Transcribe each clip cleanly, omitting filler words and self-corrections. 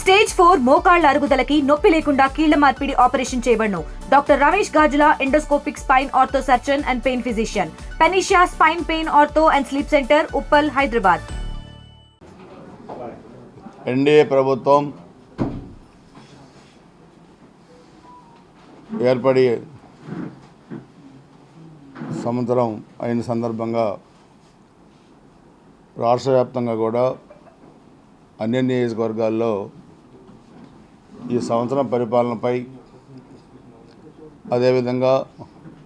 Stage 4 మోకాళ్ల అరుగుదలకి నొప్పి లేకుండా కీళ్ల మార్పిడి ఆపరేషన్ చేయబడును. Doctor Ramesh Gajula, endoscopic spine ortho surgeon and pain physician, Panacea spine pain ortho and sleep centre, Uppal, Hyderabad. NDA ప్రభుత్వం ఏర్పడి సంవత్సరం అయిన సందర్భంగా రాష్ట్ర వ్యాప్తంగా కూడా అన్ని నియోజకవర్గాల్లో ఈ సంవత్సరం పరిపాలనపై, అదేవిధంగా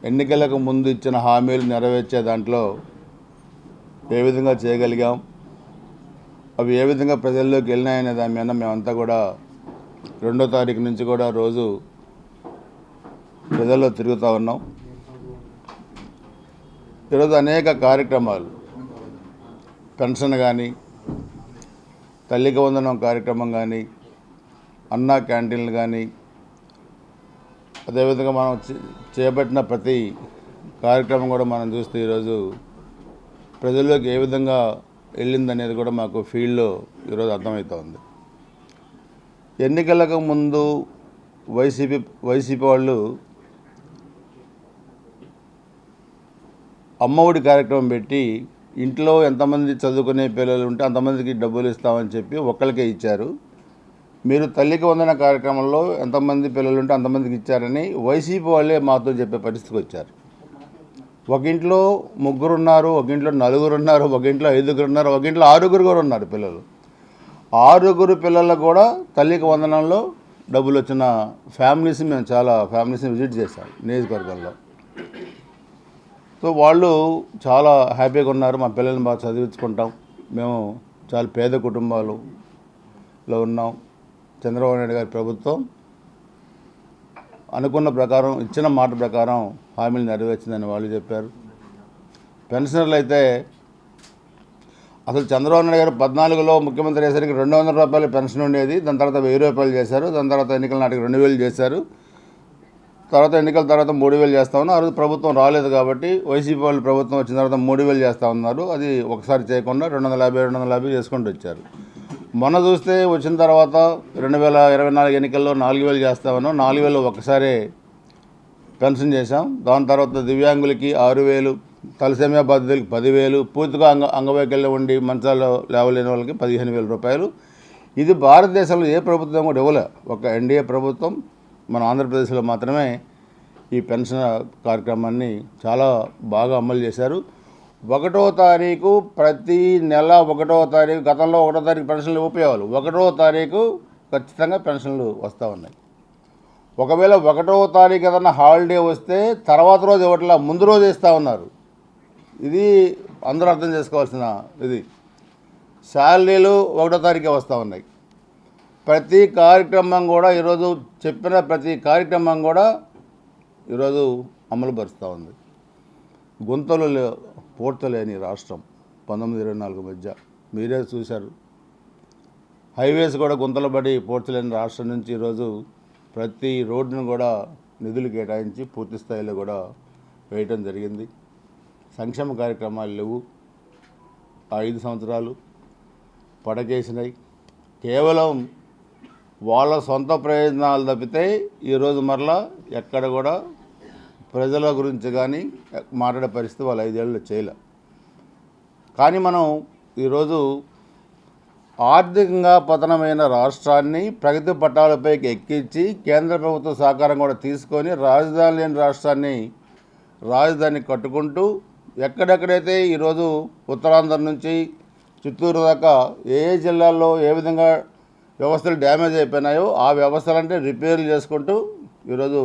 ఎన్నికలకు ముందు ఇచ్చిన హామీలు నెరవేర్చే దాంట్లో ఏ విధంగా చేయగలిగాం, అవి ఏ విధంగా ప్రజల్లోకి వెళ్ళినాయనే దాని మీద మేమంతా కూడా 2వ తారీఖు నుంచి కూడా రోజు ప్రజల్లో తిరుగుతూ ఉన్నాం. ఈరోజు అనేక కార్యక్రమాలు, పెన్షన్ కానీ, తల్లికి వందనం కార్యక్రమం కానీ, అన్నా క్యాంటీన్లు కానీ, అదేవిధంగా మనం చేపట్టిన ప్రతి కార్యక్రమం కూడా మనం చూస్తే ఈరోజు ప్రజల్లోకి ఏ విధంగా వెళ్ళిందనేది కూడా మాకు ఫీల్డ్లో ఈరోజు అర్థమవుతోంది. ఎన్నికలకు ముందు వైసీపీ వాళ్ళు అమ్మఒడి కార్యక్రమం పెట్టి ఇంట్లో ఎంతమంది చదువుకునే పిల్లలు ఉంటే అంతమందికి డబ్బులు ఇస్తామని చెప్పి ఒక్కరికే ఇచ్చారు. మీరు తల్లికి వందన కార్యక్రమంలో ఎంతమంది పిల్లలు ఉంటే అంతమందికి ఇచ్చారని వైసీపీ వాళ్ళే మాతో చెప్పే పరిస్థితికి వచ్చారు. ఒక ఇంట్లో 3 ఉన్నారు, ఒక ఇంట్లో 4 ఉన్నారు, ఒక ఇంట్లో 5 ఉన్నారు, ఒక ఇంట్లో 6 కూడా ఉన్నారు పిల్లలు. 6 పిల్లలకు కూడా తల్లికి వందనంలో డబ్బులు వచ్చిన ఫ్యామిలీస్ మేము చాలా ఫ్యామిలీస్ని విజిట్ చేశాం నియోజకవర్గంలో. సో వాళ్ళు చాలా హ్యాపీగా ఉన్నారు. మా పిల్లల్ని బాగా చదివించుకుంటాం, మేము చాలా పేద కుటుంబాలలో ఉన్నాం. చంద్రబాబు నాయుడు గారి ప్రభుత్వం అనుకున్న ప్రకారం, ఇచ్చిన మాట ప్రకారం హామీలు నెరవేర్చిందని వాళ్ళు చెప్పారు. పెన్షనర్లు అయితే అసలు చంద్రబాబు నాయుడు గారు 14లో ముఖ్యమంత్రి అయ్యేసరికి 200 రూపాయల పెన్షన్ ఉండేది. దాని తర్వాత 1000 రూపాయలు చేశారు. దాని తర్వాత ఎన్నికల నాటికి 2000 చేశారు. తర్వాత ఎన్నికల తర్వాత 3000 చేస్తా ఉన్నారు. ఆ రోజు ప్రభుత్వం రాలేదు కాబట్టి వైసీపీ వాళ్ళు ప్రభుత్వం వచ్చిన తర్వాత 3000 చేస్తూ ఉన్నారు. అది ఒకసారి చేయకుండా 250 చేసుకుంటూ వచ్చారు. మొన్న చూస్తే వచ్చిన తర్వాత 2024 ఎన్నికల్లో 4000 చేస్తా ఉన్నాం. 4000 ఒకసారి పెన్షన్ చేశాం. దాని తర్వాత దివ్యాంగులకి 6000, తలసేమియా బాధితులకి 10,000, పూర్తిగా అంగవైకల్యం ఉండి మంచాల్లో లేవలేని వాళ్ళకి 15,000 రూపాయలు. ఇది భారతదేశంలో ఏ ప్రభుత్వం కూడా ఇవ్వలే. ఒక ఎన్డీఏ ప్రభుత్వం మన ఆంధ్రప్రదేశ్లో మాత్రమే ఈ పెన్షన్ కార్యక్రమాన్ని చాలా బాగా అమలు చేశారు. 1వ తారీఖు ప్రతి నెల 1వ తారీఖు, గతంలో 1వ తారీఖు పెన్షన్లు ఉపయోగాలు, 1వ తారీఖు ఖచ్చితంగా పెన్షన్లు వస్తూ ఉన్నాయి. ఒకవేళ 1వ తారీఖు ఏదన్నా హాలిడే వస్తే తర్వాత రోజు ఇవ్వట్లా, ముందు రోజు ఇస్తూ ఉన్నారు. ఇది అందరూ అర్థం చేసుకోవాల్సిన ఇది. శాలరీలు 1వ తారీఖే వస్తూ ఉన్నాయి. ప్రతి కార్యక్రమం కూడా ఈరోజు చెప్పిన ప్రతి కార్యక్రమం కూడా ఈరోజు అమలు పరుస్తూ ఉంది. గుంతలు పూడ్చలేని రాష్ట్రం 1924 మధ్య మీరే చూశారు. హైవేస్ కూడా గుంతలు పడి పూడ్చలేని రాష్ట్రం నుంచి ఈరోజు ప్రతి రోడ్డును కూడా నిధులు కేటాయించి పూర్తి స్థాయిలో కూడా వేయటం జరిగింది. సంక్షేమ కార్యక్రమాలు లేవు. 5 సంవత్సరాలు పడకేసినాయి. కేవలం వాళ్ళ సొంత ప్రయోజనాలు తప్పితే ఈరోజు మరలా ఎక్కడ కూడా ప్రజల గురించి కానీ మాట్లాడే పరిస్థితి వాళ్ళు 5 ఏళ్ళు చేయలే. కానీ మనం ఈరోజు ఆర్థికంగా పతనమైన రాష్ట్రాన్ని ప్రగతి పట్టాలపైకి ఎక్కించి కేంద్ర ప్రభుత్వ సహకారం కూడా తీసుకొని రాజధాని లేని రాష్ట్రాన్ని రాజధాని కట్టుకుంటూ ఎక్కడెక్కడైతే ఈరోజు ఉత్తరాంధ్ర నుంచి చిత్తూరు దాకా ఏ జిల్లాల్లో ఏ విధంగా వ్యవస్థలు డ్యామేజ్ అయిపోయినాయో ఆ వ్యవస్థలంటే రిపేర్లు చేసుకుంటూ ఈరోజు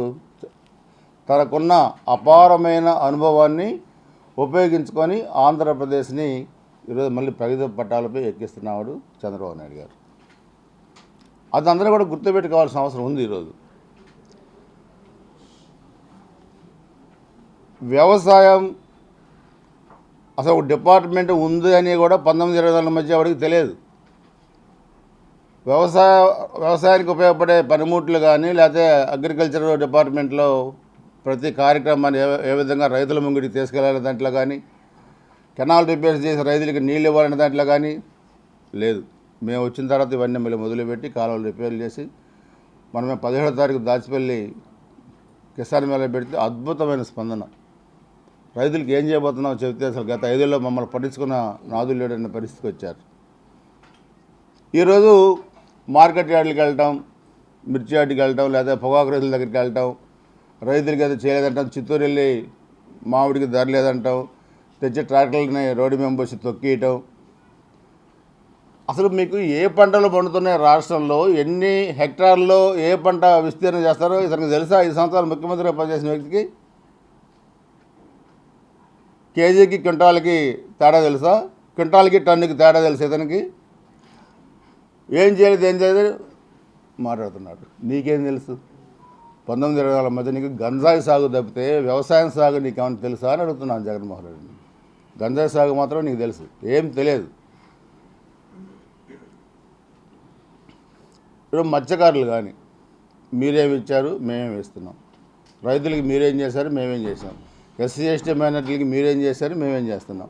తనకున్న అపారమైన అనుభవాన్ని ఉపయోగించుకొని ఆంధ్రప్రదేశ్ని ఈరోజు మళ్ళీ ప్రగతి పట్టాలపై ఎక్కిస్తున్నాడు చంద్రబాబు నాయుడు గారు. అది అందరూ కూడా గుర్తుపెట్టుకోవాల్సిన అవసరం ఉంది. ఈరోజు వ్యవసాయం అసలు ఒక డిపార్ట్మెంట్ ఉంది అని కూడా 1924 మధ్య వాడికి తెలియదు. వ్యవసాయానికి ఉపయోగపడే పనిముట్లు కానీ, లేకపోతే అగ్రికల్చర్ డిపార్ట్మెంట్లో ప్రతి కార్యక్రమాన్ని ఏ విధంగా రైతుల ముంగిడికి తీసుకెళ్లాలనే దాంట్లో కానీ, కెనాల్ రిపేర్స్ చేసి రైతులకి నీళ్ళు ఇవ్వాలనే దాంట్లో కానీ లేదు. మేము వచ్చిన తర్వాత ఇవన్నీ మళ్ళీ మొదలుపెట్టి కాలువలు రిపేర్లు చేసి మనమే 17వ తారీఖు దాచిపల్లి కిసాన్ మేళా పెడితే అద్భుతమైన స్పందన. రైతులకు ఏం చేయబోతున్నామో చెబితే అసలు గత 5 ఏళ్ళలో మమ్మల్ని పట్టించుకున్న నాదులు లేడన్న పరిస్థితికి వచ్చారు. ఈరోజు మార్కెట్ యార్డులకు వెళ్ళటం, మిర్చి యార్డుకి వెళ్ళటం, లేదా పొగాకు రైతుల దగ్గరికి వెళ్ళటం, రైతులకి అయితే చేయలేదంటాం, చిత్తూరు వెళ్ళి మామిడికి ధర లేదంటాం, తెచ్చి ట్రాక్టర్లని రోడ్డు మీద పోసి తొక్కియటం. అసలు మీకు ఏ పంటలు పండుతున్నాయి, రాష్ట్రంలో ఎన్ని హెక్టార్లో ఏ పంట విస్తీర్ణం చేస్తారో ఇతనికి తెలుసా? 5 సంవత్సరాలు ముఖ్యమంత్రిగా పనిచేసిన వ్యక్తికి కేజీకి క్వింటాల్కి తేడా తెలుసా? క్వింటాల్కి టన్నుకి తేడా తెలుసా? ఇతనికి ఏం చేయలేదు మాట్లాడుతున్నాడు. నీకేం తెలుసు? 19-20 మధ్య నీకు గంజాయి సాగు తప్పితే వ్యవసాయం సాగు నీకేమైనా తెలుసా అని అడుగుతున్నాను జగన్మోహన్ రెడ్డిని. గంజాయి సాగు మాత్రం నీకు తెలుసు, ఏం తెలియదు. ఇప్పుడు మత్స్యకారులు కానీ మీరేమి ఇచ్చారు, మేమేమి ఇస్తున్నాం. రైతులకి మీరేం చేశారు, మేమేం చేసాం. ఎస్సీ ఎస్టీ మైనార్టీలకి మీరేం చేశారు, మేమేం చేస్తున్నాం.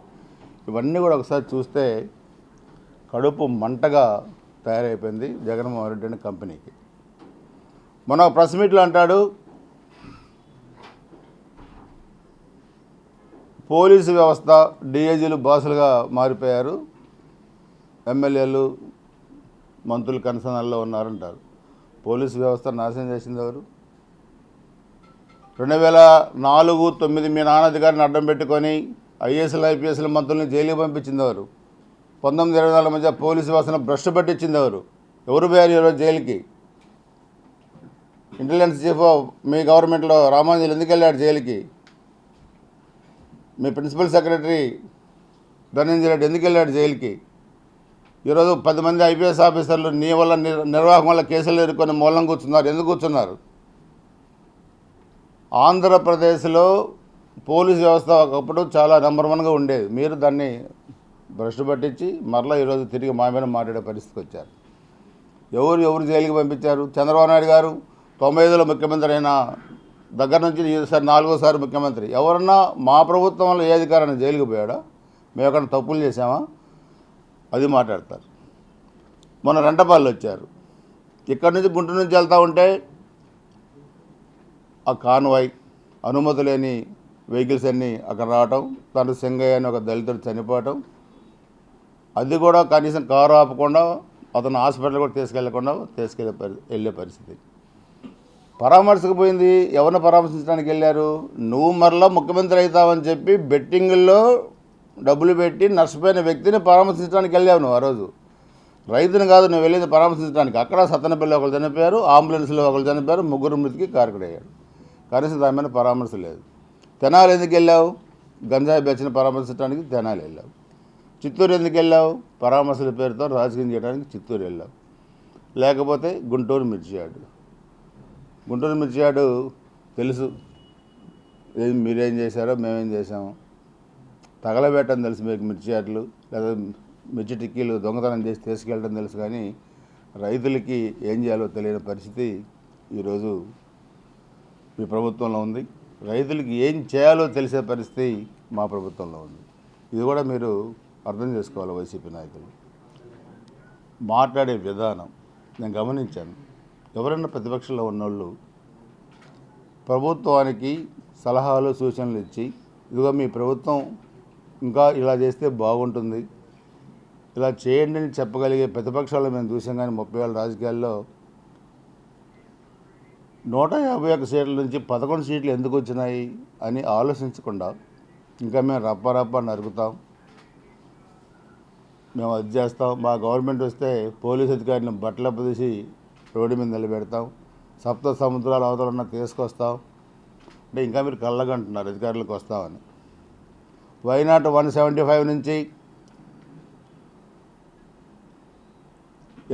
ఇవన్నీ కూడా ఒకసారి చూస్తే కడుపు మంటగా తయారైపోయింది జగన్మోహన్ రెడ్డి అనే కంపెనీకి. మొన్న ప్రెస్ మీట్లో అంటాడు, పోలీసు వ్యవస్థ డిఐజీలు బాసులుగా మారిపోయారు, ఎమ్మెల్యేలు మంత్రులు కన్సర్న్లో ఉన్నారంటారు. పోలీసు వ్యవస్థ నాశనం చేసింది ఎవరు? 2004-09 మీ నాన్న అధికారిని అడ్డం పెట్టుకొని ఐఏఎస్లు ఐపీఎస్ల మంత్రుల్ని జైలుకి పంపించింది ఎవరు? 19-24 మధ్య పోలీసు వ్యవస్థను భ్రష్టు పట్టించింది ఎవరు? ఎవరు పోయారు ఈరోజు జైలుకి? ఇంటెలిజెన్స్ చీఫ్ మీ గవర్నమెంట్లో రామాంజలి ఎందుకు వెళ్ళాడు జైలుకి? మీ ప్రిన్సిపల్ సెక్రటరీ ధనంజయ రెడ్డి ఎందుకు వెళ్ళాడు జైలుకి? ఈరోజు 10 మంది ఐపీఎస్ ఆఫీసర్లు నీ వల్ల నిర్వాహకం వల్ల కేసులు ఎదుర్కొని మూలం కూర్చున్నారు. ఎందుకు కూర్చున్నారు? ఆంధ్రప్రదేశ్లో పోలీసు వ్యవస్థ ఒకప్పుడు చాలా నెంబర్ 1గా ఉండేది. మీరు దాన్ని భ్రష్టు పట్టించి మరలా ఈరోజు తిరిగి మా మీద మాట్లాడే పరిస్థితికి వచ్చారు. ఎవరు జైలుకి పంపించారు? చంద్రబాబు నాయుడు గారు 95లో ముఖ్యమంత్రి అయిన దగ్గర నుంచి ఈసారి 4వ ముఖ్యమంత్రి. ఎవరన్నా మా ప్రభుత్వంలో ఏ అధికారాన్ని జైలుకి పోయాడా? మేము ఎక్కడ తప్పులు చేసామా? అది మాట్లాడతారు. మొన్న రెంటపాళ్ళు వచ్చారు. ఇక్కడి నుంచి గుంటూరు నుంచి వెళ్తూ ఉంటే ఆ కాన్వాయ్ అనుమతి లేని వెహికల్స్ అన్నీ అక్కడ రావటం, తను సింగయ్య అని ఒక దళితుడు చనిపోవటం, అది కూడా కనీసం కారు ఆపకుండా అతను హాస్పిటల్ కూడా వెళ్ళే పరిస్థితి. పరామర్శకు పోయింది. ఎవరిని పరామర్శించడానికి వెళ్ళారు? నువ్వు మరలా ముఖ్యమంత్రి అవుతావని చెప్పి బెట్టింగుల్లో డబ్బులు పెట్టి నష్టపోయిన వ్యక్తిని పరామర్శించడానికి వెళ్ళావు నువ్వు. ఆ రోజు రైతుని కాదు నువ్వు వెళ్ళేది పరామర్శించడానికి. అక్కడ సత్తెనపల్లి ఒకరు చనిపోయారు, అంబులెన్స్లో ఒకరు చనిపోయారు, 3 మృతికి కారకుడయ్యాడు. కనీసం దాని మీద పరామర్శ లేదు. తెనాలి ఎందుకు వెళ్ళావు? గంజాయి బ్యాచ్ని పరామర్శించడానికి తెనాలి వెళ్ళావు. చిత్తూరు ఎందుకు వెళ్ళావు? పరామర్శల పేరుతో రాజకీయం చేయడానికి చిత్తూరు వెళ్ళావు. లేకపోతే గుంటూరు మిర్చి యార్డు తెలుసు, మీరేం చేశారో మేమేం చేసాము. తగలబెట్టని తెలుసు మీకు మిర్చి యార్డులు, లేదా మిర్చి టిక్కీలు దొంగతనం చేసి తీసుకెళ్ళడం తెలుసు. కానీ రైతులకి ఏం చేయాలో తెలియని పరిస్థితి ఈరోజు మీ ప్రభుత్వంలో ఉంది. రైతులకి ఏం చేయాలో తెలిసే పరిస్థితి మా ప్రభుత్వంలో ఉంది. ఇది కూడా మీరు అర్థం చేసుకోవాలి. వైసీపీ నాయకులు మాట్లాడే విధానం నేను గమనించాను. ఎవరైనా ప్రతిపక్షంలో ఉన్నోళ్ళు ప్రభుత్వానికి సలహాలు సూచనలు ఇచ్చి, ఇదిగో మీ ప్రభుత్వం ఇంకా ఇలా చేస్తే బాగుంటుంది, ఇలా చేయండి అని చెప్పగలిగే ప్రతిపక్షాలు మేము చూసాం. కానీ 30 ఏళ్ళ రాజకీయాల్లో 151 సీట్ల నుంచి 11 సీట్లు ఎందుకు వచ్చినాయి అని ఆలోచించకుండా ఇంకా మేము రప్ప నరుకుతాం, మేము అది చేస్తాం, మా గవర్నమెంట్ వస్తే పోలీసు అధికారులను బట్టలప్పదీసి రోడ్డు మీద నిలబెడతాం, సప్త సముద్రాల అవతలన్నా తీసుకొస్తాం అంటే ఇంకా మీరు కళ్ళగంటున్నారు అధికారులకు వస్తామని. వైనాట్ 175 నుంచి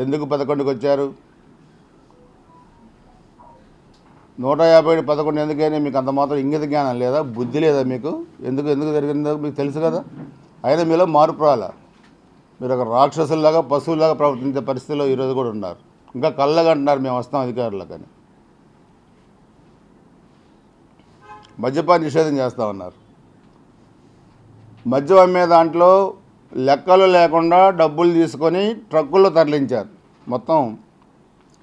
ఎందుకు 11కి వచ్చారు? 150 11 ఎందుకని మీకు అంత మాత్రం ఇంగిత జ్ఞానం లేదా? బుద్ధి లేదా మీకు? ఎందుకు జరిగిందో మీకు తెలుసు కదా. అయినా మీలో మార్పు రాలా. మీరు ఒక రాక్షసుల్లాగా పశువులాగా ప్రవర్తించే పరిస్థితిలో ఈరోజు కూడా ఉన్నారు. ఇంకా కళ్ళగంటున్నారు మేము వస్తాం అధికారులకని. మద్యపాన నిషేధం చేస్తామన్నారు. మద్యం అమ్మే దాంట్లో లెక్కలు లేకుండా డబ్బులు తీసుకొని ట్రక్కుల్లో తరలించారు. మొత్తం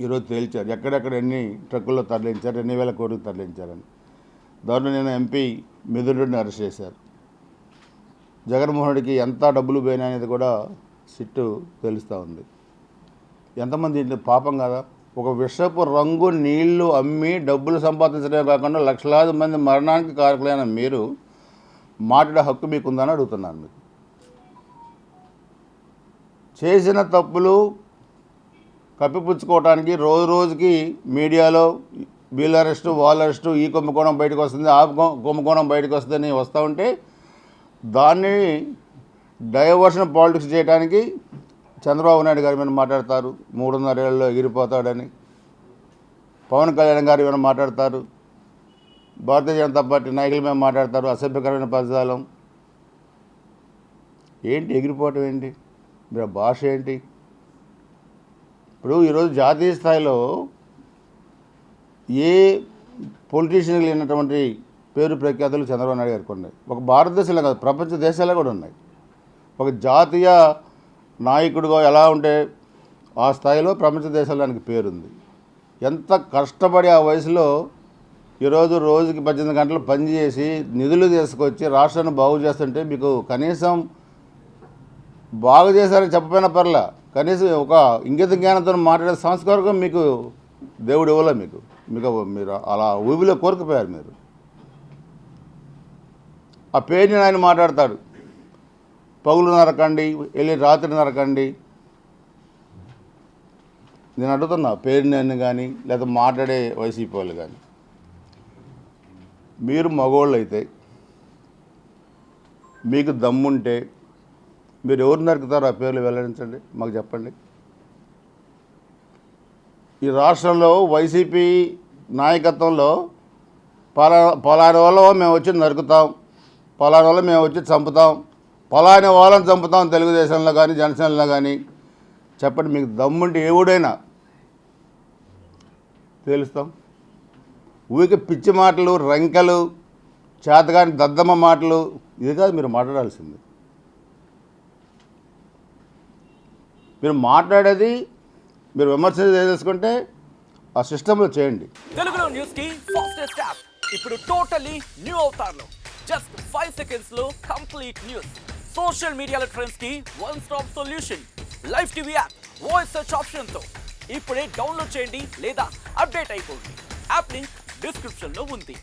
ఈరోజు తేల్చారు ఎక్కడెక్కడ ఎన్ని ట్రక్కుల్లో తరలించారు, ఎన్ని వేల కోట్లు తరలించారని. దాంట్లో నేను ఎంపీ మిథున్ రెడ్డిని అరెస్ట్ చేశారు. జగన్మోహన్ రెడ్డికి ఎంత డబ్బులు పోయినాయి అనేది కూడా సిట్టు తెలుస్తూ ఉంది. ఎంతమంది ఇంటి పాపం కదా. ఒక విషపు రంగు నీళ్లు అమ్మి డబ్బులు సంపాదించడమే కాకుండా లక్షలాది మంది మరణానికి కారకులైన మీరు మాట్లాడే హక్కు మీకుందని అడుగుతున్నాను. మీకు చేసిన తప్పులు కప్పిపుచ్చుకోవడానికి రోజు రోజుకి మీడియాలో వీళ్ళ అరెస్టు, వాళ్ళ అరెస్టు, ఈ కుంభకోణం బయటకు వస్తుంది, ఆ కుంభకోణం బయటకు వస్తుందని వస్తూ ఉంటే దాన్ని డైవర్షన్ పాలిటిక్స్ చేయడానికి చంద్రబాబు నాయుడు గారి మీద మాట్లాడతారు. 3.5 ఏళ్ళలో ఎగిరిపోతాడని. పవన్ కళ్యాణ్ గారు ఏమైనా మాట్లాడతారు. భారతీయ జనతా పార్టీ నాయకుల మీద మాట్లాడతారు. అసభ్యకరమైన పదజాలం. ఏంటి ఎగిరిపోవటం ఏంటి? మీరు భాష ఏంటి? ఇప్పుడు ఈరోజు జాతీయ స్థాయిలో ఏ పొలిటీషియన్కి లేనటువంటి పేరు ప్రఖ్యాతులు చంద్రబాబు నాయుడు గారికి ఉన్నాయి. ఒక భారతదేశంలో కాదు, ప్రపంచ దేశాల్లో కూడా ఉన్నాయి. ఒక జాతీయ నాయకుడిగా ఎలా ఉంటే ఆ స్థాయిలో ప్రపంచ దేశాలకు పేరుంది. ఎంత కష్టపడి ఆ వయసులో ఈరోజు రోజుకి 18 గంటలు పనిచేసి నిధులు తీసుకొచ్చి రాష్ట్రాన్ని బాగు చేస్తుంటే మీకు కనీసం బాగు చేశారని చెప్పపోయినా పర్లే, కనీసం ఒక ఇంగిత జ్ఞానంతో మాట్లాడే సంస్కారం మీకు దేవుడు ఇవ్వలే. మీరు అలా ఊబిలో కోరుకుపోయారు. మీరు ఆ పేరుని ఆయన మాట్లాడతాడు. పగులు నరకండి, వెళ్ళి రాత్రి నరకండి. నేను అడుగుతున్నా పేరుని కానీ లేదా మాట్లాడే వైసీపీ వాళ్ళు కానీ, మీరు మగోళ్ళు అయితే మీకు దమ్ముంటే మీరు ఎవరు నరుకుతారో ఆ పేర్లు వెల్లడించండి, మాకు చెప్పండి. ఈ రాష్ట్రంలో వైసీపీ నాయకత్వంలో పలానా వాళ్ళ మేము వచ్చి నరుకుతాం, పలానా వాళ్ళు మేము వచ్చి చంపుతాం, పలానా వాళ్ళని చంపుతాం తెలుగుదేశంలో కానీ జనసేనలో కానీ చెప్పండి. మీకు దమ్ముంటే ఎవడైనా తేలుస్తాం. ఊరికి పిచ్చి మాటలు, రంకెలు, చేతగాని దద్దమ్మ మాటలు ఇది కాదు మీరు మాట్లాడాల్సింది. మీరు మాట్లాడేది మీరు విమర్శ చేసుకుంటే ఆ సిస్టంలో చేయండి. తెలుగులో న్యూస్ కి ఫాస్టెస్ట్ యాప్ ఇప్పుడు టోటలీ న్యూ అవతార్లో జస్ట్ 5 seconds లో కంప్లీట్ న్యూస్. సోషల్ మీడియాలో ట్రెండ్స్ కి one stop solution. Live TV app voice search option తో ఇప్పుడే డౌన్లోడ్ చేయండి లేదా అప్డేట్ అయిపోండి. యాప్ లింక్ డిస్క్రిప్షన్ లో ఉంది.